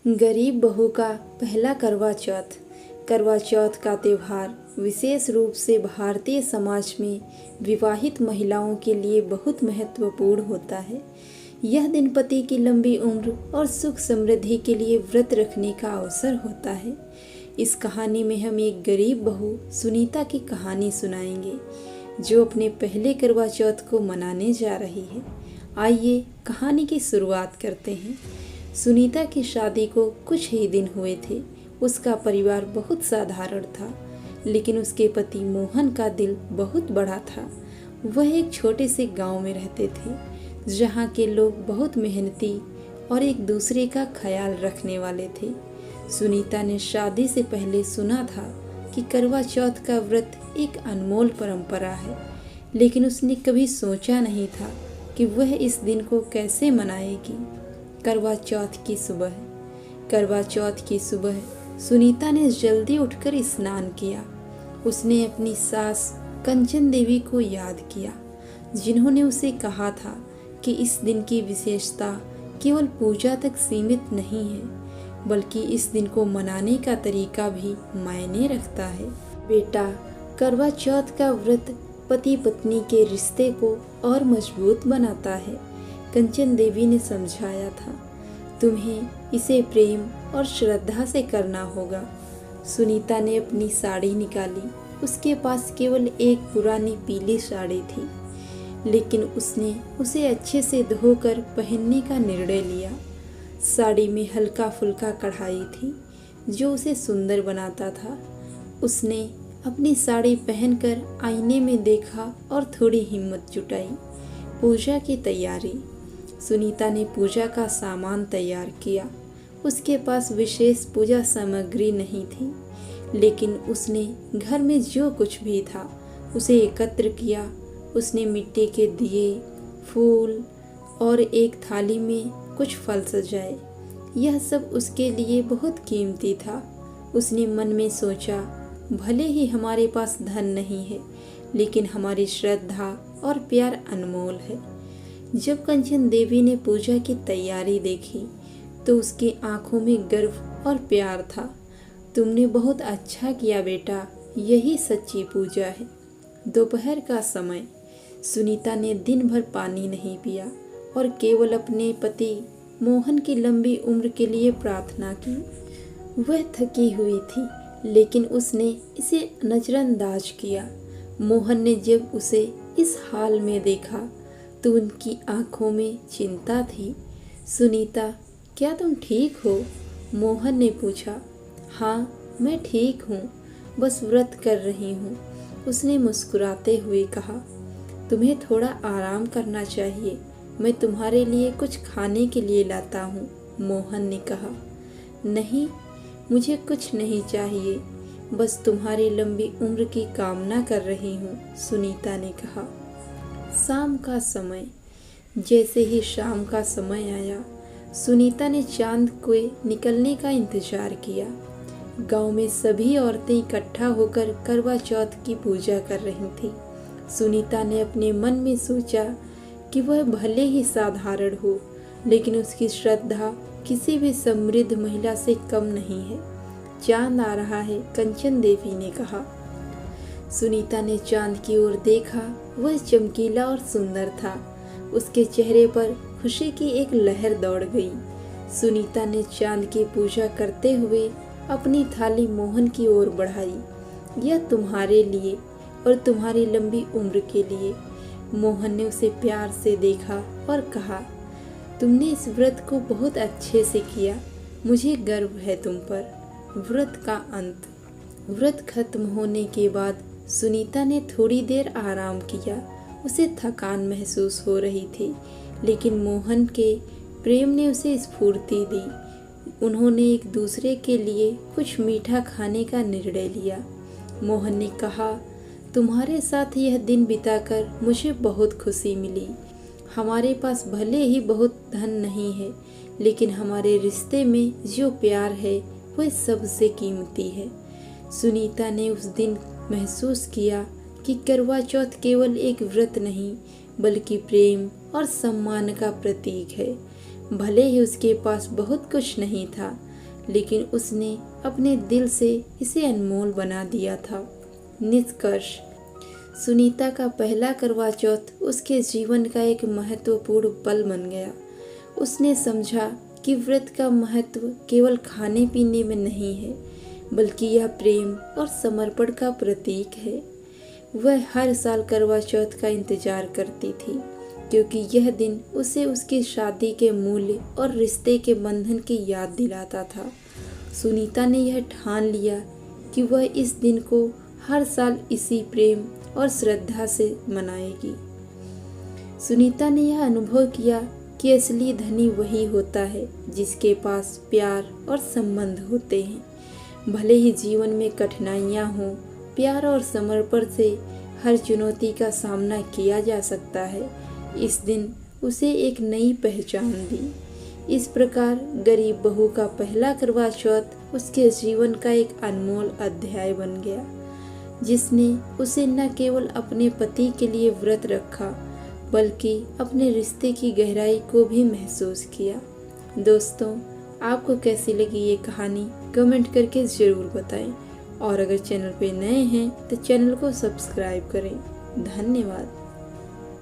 गरीब बहू का पहला करवा चौथ। करवा चौथ का त्यौहार विशेष रूप से भारतीय समाज में विवाहित महिलाओं के लिए बहुत महत्वपूर्ण होता है। यह दिन पति की लंबी उम्र और सुख समृद्धि के लिए व्रत रखने का अवसर होता है। इस कहानी में हम एक गरीब बहू सुनीता की कहानी सुनाएंगे, जो अपने पहले करवा चौथ को मनाने जा रही है। आइए कहानी की शुरुआत करते हैं। सुनीता की शादी को कुछ ही दिन हुए थे। उसका परिवार बहुत साधारण था, लेकिन उसके पति मोहन का दिल बहुत बड़ा था। वह एक छोटे से गांव में रहते थे, जहां के लोग बहुत मेहनती और एक दूसरे का ख्याल रखने वाले थे। सुनीता ने शादी से पहले सुना था कि करवा चौथ का व्रत एक अनमोल परंपरा है, लेकिन उसने कभी सोचा नहीं था कि वह इस दिन को कैसे मनाएगी। करवा चौथ की सुबह सुनीता ने जल्दी उठकर स्नान किया। उसने अपनी सास कंचन देवी को याद किया, जिन्होंने उसे कहा था कि इस दिन की विशेषता केवल पूजा तक सीमित नहीं है, बल्कि इस दिन को मनाने का तरीका भी मायने रखता है। बेटा, करवा चौथ का व्रत पति पत्नी के रिश्ते को और मजबूत बनाता है, कंचन देवी ने समझाया था। तुम्हें इसे प्रेम और श्रद्धा से करना होगा। सुनीता ने अपनी साड़ी निकाली। उसके पास केवल एक पुरानी पीली साड़ी थी, लेकिन उसने उसे अच्छे से धोकर पहनने का निर्णय लिया। साड़ी में हल्का फुल्का कढ़ाई थी, जो उसे सुंदर बनाता था। उसने अपनी साड़ी पहनकर आईने में देखा और थोड़ी हिम्मत जुटाई। पूजा की तैयारी। सुनीता ने पूजा का सामान तैयार किया। उसके पास विशेष पूजा सामग्री नहीं थी, लेकिन उसने घर में जो कुछ भी था उसे एकत्र किया। उसने मिट्टी के दिए, फूल और एक थाली में कुछ फल सजाए। यह सब उसके लिए बहुत कीमती था। उसने मन में सोचा, भले ही हमारे पास धन नहीं है, लेकिन हमारी श्रद्धा और प्यार अनमोल है। जब कंचन देवी ने पूजा की तैयारी देखी, तो उसकी आंखों में गर्व और प्यार था। तुमने बहुत अच्छा किया बेटा, यही सच्ची पूजा है। दोपहर का समय। सुनीता ने दिन भर पानी नहीं पिया और केवल अपने पति मोहन की लंबी उम्र के लिए प्रार्थना की। वह थकी हुई थी, लेकिन उसने इसे नजरअंदाज किया। मोहन ने जब उसे इस हाल में देखा, तो उनकी आंखों में चिंता थी। सुनीता, क्या तुम ठीक हो? मोहन ने पूछा। हाँ, मैं ठीक हूँ, बस व्रत कर रही हूँ, उसने मुस्कुराते हुए कहा। तुम्हें थोड़ा आराम करना चाहिए, मैं तुम्हारे लिए कुछ खाने के लिए लाता हूँ, मोहन ने कहा। नहीं, मुझे कुछ नहीं चाहिए, बस तुम्हारी लंबी उम्र की कामना कर रही हूँ, सुनीता ने कहा। शाम का समय। जैसे ही शाम का समय आया, सुनीता ने चांद के निकलने का इंतजार किया। गांव में सभी औरतें इकट्ठा होकर करवा चौथ की पूजा कर रही थीं। सुनीता ने अपने मन में सोचा कि वह भले ही साधारण हो, लेकिन उसकी श्रद्धा किसी भी समृद्ध महिला से कम नहीं है। चांद आ रहा है, कंचन देवी ने कहा। सुनीता ने चांद की ओर देखा। वह चमकीला और सुंदर था। उसके चेहरे पर खुशी की एक लहर दौड़ गई। सुनीता ने चांद की पूजा करते हुए अपनी थाली मोहन की ओर बढ़ाई। यह तुम्हारे लिए और तुम्हारी लंबी उम्र के लिए। मोहन ने उसे प्यार से देखा और कहा, तुमने इस व्रत को बहुत अच्छे से किया, मुझे गर्व है तुम पर। व्रत का अंत। व्रत खत्म होने के बाद सुनीता ने थोड़ी देर आराम किया। उसे थकान महसूस हो रही थी, लेकिन मोहन के प्रेम ने उसे स्फूर्ति दी। उन्होंने एक दूसरे के लिए कुछ मीठा खाने का निर्णय लिया। मोहन ने कहा, तुम्हारे साथ यह दिन बिताकर मुझे बहुत खुशी मिली। हमारे पास भले ही बहुत धन नहीं है, लेकिन हमारे रिश्ते में जो प्यार है वह सबसे कीमती है। सुनीता ने उस दिन महसूस किया कि करवा चौथ केवल एक व्रत नहीं, बल्कि प्रेम और सम्मान का प्रतीक है। भले ही उसके पास बहुत कुछ नहीं था, लेकिन उसने अपने दिल से इसे अनमोल बना दिया था। निष्कर्ष, सुनीता का पहला करवा चौथ उसके जीवन का एक महत्वपूर्ण पल बन गया। उसने समझा कि व्रत का महत्व केवल खाने पीने में नहीं है, बल्कि यह प्रेम और समर्पण का प्रतीक है। वह हर साल करवा चौथ का इंतजार करती थी, क्योंकि यह दिन उसे उसकी शादी के मूल्य और रिश्ते के बंधन की याद दिलाता था। सुनीता ने यह ठान लिया कि वह इस दिन को हर साल इसी प्रेम और श्रद्धा से मनाएगी। सुनीता ने यह अनुभव किया कि असली धनी वही होता है जिसके पास प्यार और संबंध होते हैं। भले ही जीवन में कठिनाइयाँ हों, प्यार और समर्पण से हर चुनौती का सामना किया जा सकता है। इस दिन उसे एक नई पहचान दी। इस प्रकार गरीब बहू का पहला करवा चौथ उसके जीवन का एक अनमोल अध्याय बन गया, जिसने उसे न केवल अपने पति के लिए व्रत रखा, बल्कि अपने रिश्ते की गहराई को भी महसूस किया। दोस्तों, आपको कैसी लगी ये कहानी कमेंट करके ज़रूर बताएं, और अगर चैनल पे नए हैं तो चैनल को सब्सक्राइब करें। धन्यवाद।